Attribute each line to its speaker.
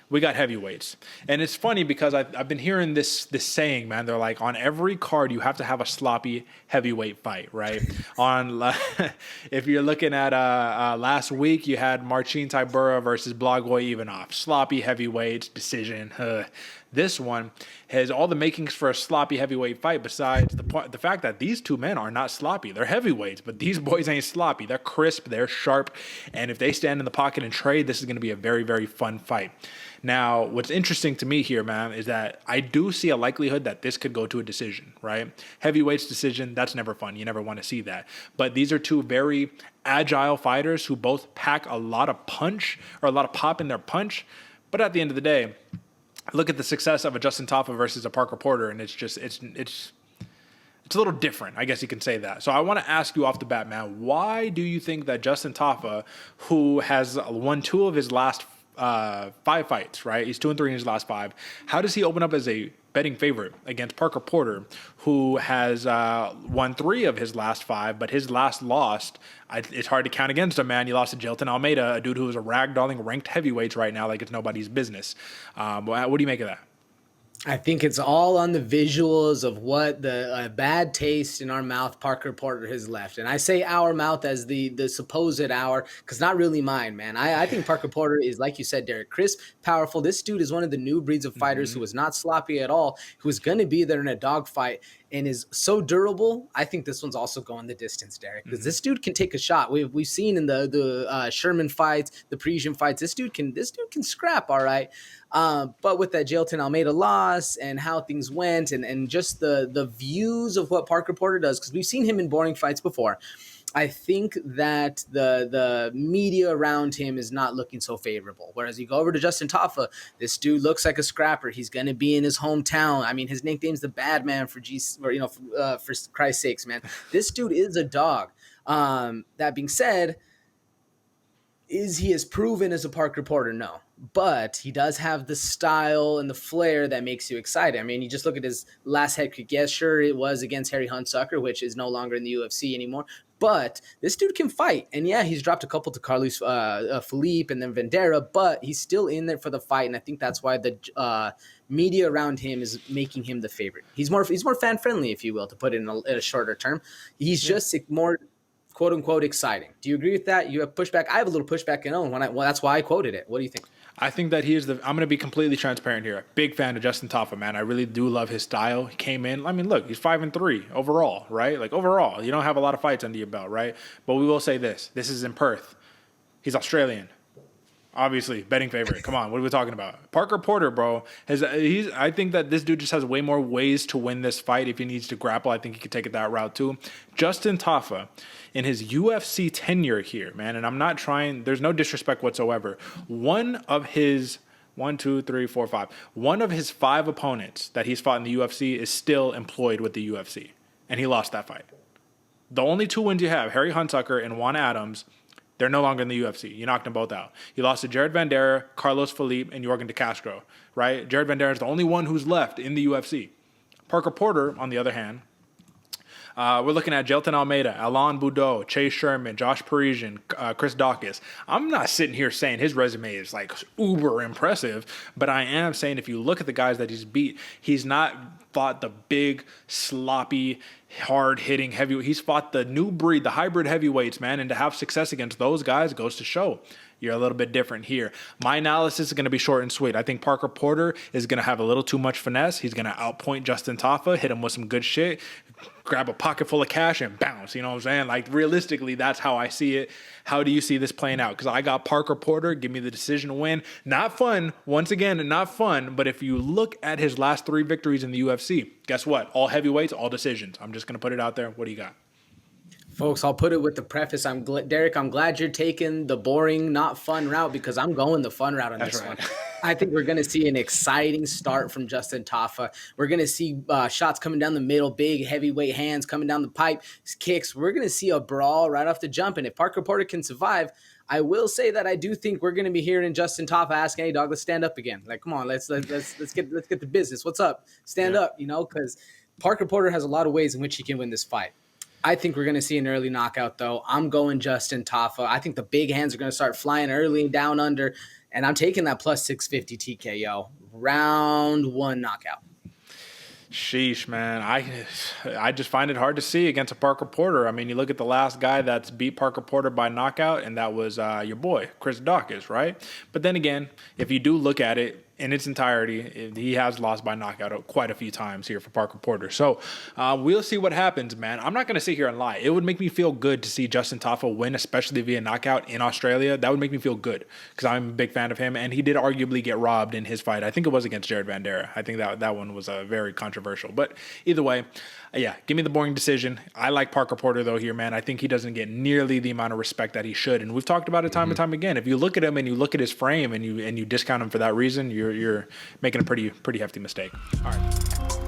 Speaker 1: we got heavyweights. And it's funny because I've been hearing this saying, man. They're like, on every card you have to have a sloppy heavyweight fight, right? If you're looking at last week, you had Marcin Tybura versus Blagoy Ivanov, sloppy heavyweights decision. This one has all the makings for a sloppy heavyweight fight. Besides the fact that these two men are not sloppy, they're heavyweights, but these boys ain't sloppy. They're crisp, they're sharp, and if they stand in the pocket and trade, this is going to be a very, very fun fight. Now, what's interesting to me here, man, is that I do see a likelihood that this could go to a decision, right? Heavyweights decision, that's never fun. You never want to see that. But these are two very agile fighters who both pack a lot of punch or a lot of pop in their punch. But at the end of the day, look at the success of a Justin Tafa versus a Parker Porter, and it's a little different. I guess you can say that. So I want to ask you off the bat, man, why do you think that Justin Tafa, who has won 2 of his last 5 fights, right? He's 2-3 in his last 5. How does he open up as a betting favorite against Parker Porter, who has won 3 of his last 5, but his last loss, it's hard to count against him, man. You lost to Jailton Almeida, a dude who is a ragdolling ranked heavyweights right now like it's nobody's business. What do you make of that?
Speaker 2: I think it's all on the visuals of what the bad taste in our mouth Parker Porter has left. And I say our mouth as the supposed our, because not really mine, man. I think Parker Porter is, like you said, Derek, crisp, powerful. This dude is one of the new breeds of fighters who is not sloppy at all, who is going to be there in a dogfight and is so durable. I think this one's also going the distance, Derek, because this dude can take a shot. We've seen in the Sherman fights, the Parisian fights, this dude can scrap, all right. But with that Jailton Almeida loss and how things went and just the views of what Parker Porter does, because we've seen him in boring fights before, I think that the media around him is not looking so favorable. Whereas you go over to Justin Tafa, this dude looks like a scrapper. He's going to be in his hometown. I mean, his nickname's the Bad Man for Christ's sakes, man. This dude is a dog. That being said, is he as proven as a Parker Porter? No. But he does have the style and the flair that makes you excited. I mean, you just look at his last head kick. Yes, sure, it was against Harry Hunsucker, which is no longer in the UFC anymore. But this dude can fight. And yeah, he's dropped a couple to Carlos Felipe and then Vendera, but he's still in there for the fight. And I think that's why the media around him is making him the favorite. He's more fan-friendly, if you will, to put it in a shorter term. He's just more quote unquote exciting. Do you agree with that? You have pushback. I have a little pushback in own. That's why I quoted it. What do you think?
Speaker 1: I think that I'm going to be completely transparent here. Big fan of Justin Tafa, man. I really do love his style. He came in. I mean, look, he's 5-3 overall, right? Like overall, you don't have a lot of fights under your belt, right? But we will say this. This is in Perth. He's Australian. Obviously, betting favorite. Come on, what are we talking about? Parker Porter, bro. I think that this dude just has way more ways to win this fight. If he needs to grapple, I think he could take it that route too. Justin Tafa, in his UFC tenure here, man, and I'm not trying, there's no disrespect whatsoever. One of his 5 opponents that he's fought in the UFC is still employed with the UFC, and he lost that fight. The only 2 wins you have, Harry Hunsucker and Juan Adams, they're no longer in the UFC. You knocked them both out. You lost to Jared Vandera, Carlos Felipe, and Jorgen De Castro, right? Jared Vandera is the only one who's left in the UFC. Parker Porter, on the other hand, we're looking at Jailton Almeida, Alain Boudreaux, Chase Sherman, Josh Parisian, Chris Dawkins. I'm not sitting here saying his resume is like uber impressive, but I am saying if you look at the guys that he's beat, he's not fought the big, sloppy, hard-hitting heavyweight. He's fought the new breed, the hybrid heavyweights, man, and to have success against those guys goes to show you're a little bit different here. My analysis is going to be short and sweet. I think Parker Porter is going to have a little too much finesse. He's going to outpoint Justin Tafa, hit him with some good shit, grab a pocket full of cash and bounce. You know what I'm saying? Like, realistically, that's how I see it. How do you see this playing out? Because I got Parker Porter. Give me the decision win. Not fun. Once again, not fun. But if you look at his last 3 victories in the UFC, guess what? All heavyweights, all decisions. I'm just going to put it out there. What do you got?
Speaker 2: Folks, I'll put it with the preface. Derek, I'm glad you're taking the boring, not fun route because I'm going the fun route on this one. I think we're going to see an exciting start from Justin Tafa. We're going to see shots coming down the middle, big heavyweight hands coming down the pipe, kicks. We're going to see a brawl right off the jump. And if Parker Porter can survive, I will say that I do think we're going to be hearing Justin Tafa asking, "Hey, dog, let's stand up again. Like, come on, let's get the business. What's up? Stand up, because Parker Porter has a lot of ways in which he can win this fight. I think we're going to see an early knockout, though. I'm going Justin Tafa. I think the big hands are going to start flying early down under. And I'm taking that plus 650 TKO. Round 1 knockout.
Speaker 1: Sheesh, man. I just find it hard to see against a Parker Porter. I mean, you look at the last guy that's beat Parker Porter by knockout, and that was your boy, Chris Dawkins, right? But then again, if you do look at it in its entirety, he has lost by knockout quite a few times here for Parker Porter. So we'll see what happens, man. I'm not going to sit here and lie. It would make me feel good to see Justin Tafa win, especially via knockout in Australia. That would make me feel good because I'm a big fan of him, and he did arguably get robbed in his fight. I think it was against Jared Vanderaa. I think that one was very controversial. But either way, yeah, give me the boring decision. I like Parker Porter, though, here, man. I think he doesn't get nearly the amount of respect that he should. And we've talked about it time and time again. If you look at him and you look at his frame and you discount him for that reason, you're making a pretty hefty mistake. All right.